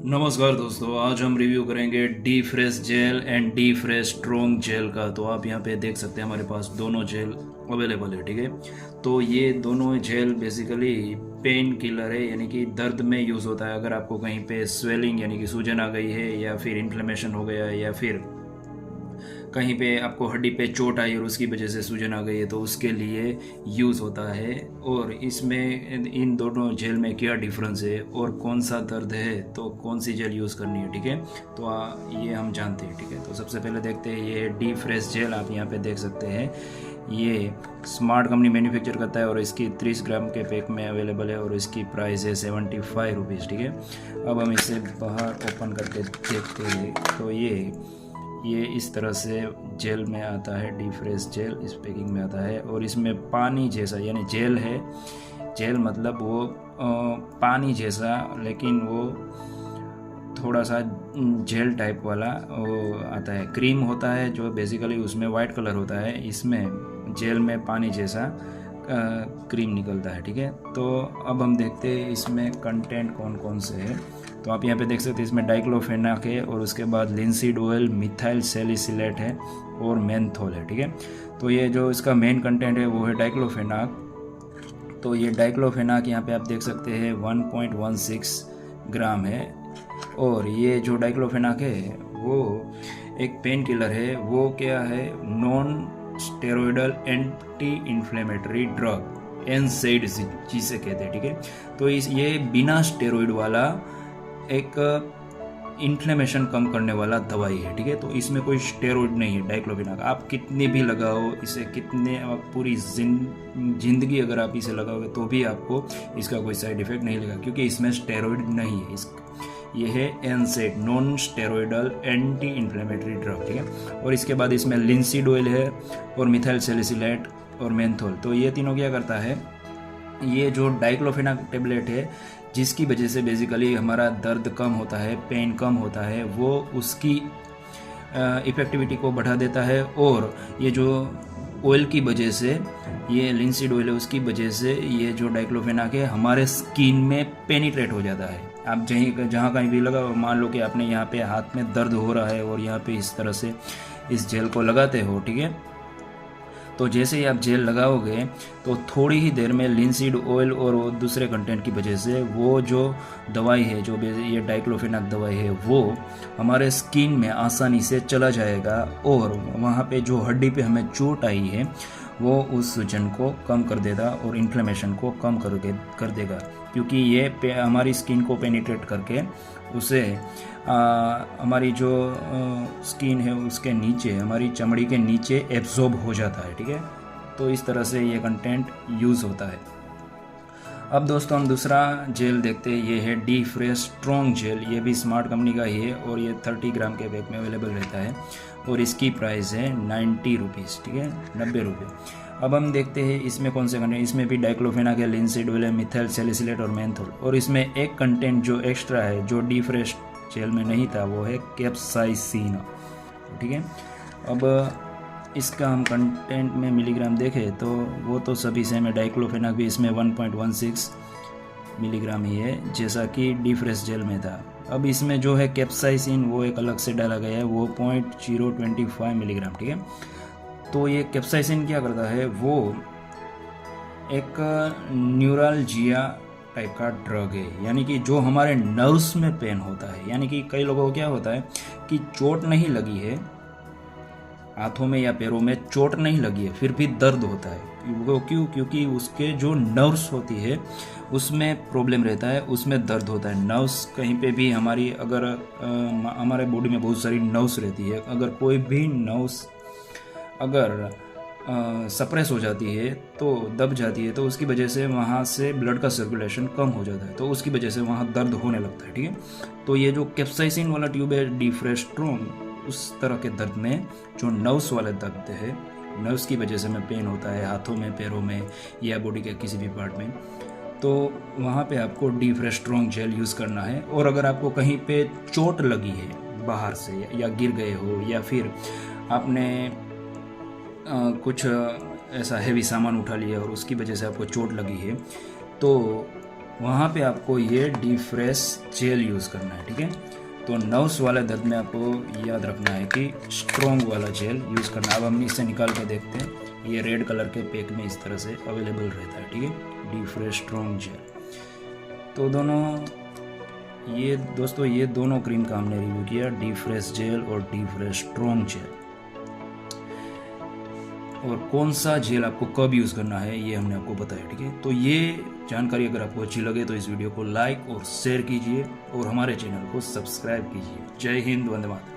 नमस्कार दोस्तों, आज हम रिव्यू करेंगे D fresh gel and D fresh strong gel का। तो आप यहाँ पे देख सकते हैं हमारे पास दोनों जेल अवेलेबल है। ठीक है, तो ये दोनों जेल बेसिकली पेन किलर है, यानी कि दर्द में यूज़ होता है। अगर आपको कहीं पे स्वेलिंग यानी कि सूजन आ गई है, या फिर इन्फ्लेमेशन हो गया है, या फिर कहीं पे आपको हड्डी पे चोट आई और उसकी वजह से सूजन आ गई है, तो उसके लिए यूज़ होता है। और इसमें इन दोनों जेल में क्या डिफरेंस है और कौन सा दर्द है तो कौन सी जेल यूज़ करनी है, ठीक है। तो ये हम जानते हैं। ठीक है, तो सबसे पहले देखते हैं ये डी फ्रेश जेल। आप यहाँ पे देख सकते हैं ये स्मार्ट कंपनी मैन्युफैक्चर करता है और इसकी 30 ग्राम के पैक में अवेलेबल है और इसकी प्राइस है 75 रुपीज़। ठीक है, अब हम इसे बाहर ओपन करके देखते हैं। तो ये इस तरह से जेल में आता है। डी फ्रेश जेल इस पैकिंग में आता है और इसमें पानी जैसा, यानी जेल है, जेल मतलब वो पानी जैसा, लेकिन वो थोड़ा सा जेल टाइप वाला वो आता है। क्रीम होता है जो बेसिकली उसमें वाइट कलर होता है, इसमें जेल में पानी जैसा क्रीम निकलता है। ठीक है, तो अब हम देखते हैं इसमें कंटेंट कौन कौन से है। तो आप यहाँ पे देख सकते हैं इसमें डाइक्लोफेनाक है और उसके बाद लिंसीड ऑयल, मिथाइल सैलिसिलेट है और मेंथोल है। ठीक है, तो ये जो इसका मेन कंटेंट है वो है डाइक्लोफेनाक। तो ये डाइक्लोफेनाक यहाँ पे आप देख सकते हैं 1.16 ग्राम है। और ये जो डाइक्लोफेनाक है वो एक पेन किलर है। वो क्या है, non steroidal anti inflammatory drug, एनसेड जिसे कहते हैं। ठीक है, तो ये बिना स्टेरॉयड वाला एक इन्फ्लेमेशन कम करने वाला दवाई है। ठीक है, तो इसमें कोई स्टेरॉयड नहीं है डाइक्लोफेनाक। आप कितने भी लगाओ इसे, कितने पूरी जिंदगी अगर आप इसे लगाओगे तो भी आपको इसका कोई साइड इफेक्ट नहीं लगेगा, क्योंकि इसमें स्टेरॉयड नहीं है। ये है एनसेड, non steroidal anti inflammatory drug. ठीक है, और इसके बाद इसमें लिंसीड ऑयल है और मिथाइल सैलिसिलेट और मेंथोल। तो ये तीनों क्या करता है, ये जो डाइक्लोफेनाक टेबलेट है जिसकी वजह से बेसिकली हमारा दर्द कम होता है, पेन कम होता है, वो उसकी इफेक्टिविटी को बढ़ा देता है। और ये जो ऑयल की वजह से, ये लिंसीड ऑयल है, उसकी वजह से ये जो डाइक्लोफेनाक है हमारे स्किन में पेनिट्रेट हो जाता है। आप जहाँ कहीं भी लगा, मान लो कि आपने यहाँ पे हाथ में दर्द हो रहा है और यहाँ पे इस तरह से इस जेल को लगाते हो। ठीक है, तो जैसे ही आप जेल लगाओगे तो थोड़ी ही देर में लिंसीड ऑयल और दूसरे कंटेंट की वजह से वो जो दवाई है, जो ये डाइक्लोफेनाक दवाई है, वो हमारे स्किन में आसानी से चला जाएगा और वहाँ पे जो हड्डी पे हमें चोट आई है वो उस सूजन को कम कर देगा और इन्फ्लेमेशन को कम कर देगा, क्योंकि ये हमारी स्किन को पेनिट्रेट करके उसे हमारी जो स्किन है उसके नीचे, हमारी चमड़ी के नीचे एब्जॉर्ब हो जाता है। ठीक है, तो इस तरह से ये कंटेंट यूज़ होता है। अब दोस्तों हम दूसरा जेल देखते हैं। ये है डी फ्रेश स्ट्रॉन्ग जेल। ये भी स्मार्ट कंपनी का ही है और ये 30 ग्राम के पैक में अवेलेबल रहता है और इसकी प्राइस है 90 रुपीज़। ठीक है, 90 रुपये। अब हम देखते हैं इसमें कौन से कंटेंट। इसमें भी डाइक्लोफेनाक है, लिंसीड ऑयल है, मिथाइल सैलिसिलेट और मेंथोल। और इसमें एक कंटेंट जो एक्स्ट्रा है, जो डी फ्रेश जेल में नहीं था, वो है कैप्साइसिन। ठीक है, अब इसका हम कंटेंट में मिलीग्राम देखें तो वो तो सभी सेम है। डाइक्लोफेनाक भी इसमें 1.16 मिलीग्राम ही है, जैसा कि डी फ्रेश जेल में था। अब इसमें जो है कैप्साइसिन वो एक अलग से डाला गया है, वो 0.025 मिलीग्राम। ठीक है, तो ये कैप्साइसिन क्या करता है, वो एक न्यूरलजिया टाइप का ड्रग है, यानी कि जो हमारे नर्व्स में पेन होता है। यानी कि कई लोगों को क्या होता है कि चोट नहीं लगी है, हाथों में या पैरों में चोट नहीं लगी है, फिर भी दर्द होता है। वो क्यों? क्योंकि उसके जो नर्व्स होती है उसमें प्रॉब्लम रहता है, उसमें दर्द होता है। नर्व्स कहीं पे भी हमारी, अगर हमारे बॉडी में बहुत सारी नर्व्स रहती है, अगर कोई भी नर्व्स अगर सप्रेस हो जाती है, तो दब जाती है, तो उसकी वजह से वहाँ से ब्लड का सर्कुलेशन कम हो जाता है, तो उसकी वजह से वहाँ दर्द होने लगता है। ठीक है, तो ये जो कैप्साइसिन वाला ट्यूब है डी फ्रेश स्ट्रॉन्ग, उस तरह के दर्द में, जो नर्व्स वाले दर्द है, नर्व्स की वजह से में पेन होता है हाथों में, पैरों में या बॉडी के किसी भी पार्ट में, तो वहाँ पे आपको D fresh strong gel use करना है। और अगर आपको कहीं पे चोट लगी है बाहर से, या गिर गए हो, या फिर आपने कुछ ऐसा हैवी सामान उठा लिया और उसकी वजह से आपको चोट लगी है, तो वहाँ पे आपको ये डी फ्रेश जेल यूज़ करना है, ठीक है। तो नव्स वाले दर्द में आपको याद रखना है कि स्ट्रॉन्ग वाला जेल यूज़ करना है। अब हम इसे निकाल के देखते हैं, ये रेड कलर के पैक में इस तरह से अवेलेबल रहता है, ठीक है, डी फ्रेश स्ट्रॉन्ग जेल। तो ये दोस्तों ये दोनों क्रीम का हमने रिव्यू किया, डी फ्रेश जेल और डी फ्रेश स्ट्रॉन्ग जेल। और कौन सा जेल आपको कब यूज़ करना है ये हमने आपको बताया, ठीक है। तो ये जानकारी अगर आपको अच्छी लगे तो इस वीडियो को लाइक और शेयर कीजिए और हमारे चैनल को सब्सक्राइब कीजिए। जय हिंद, वंदे मातरम।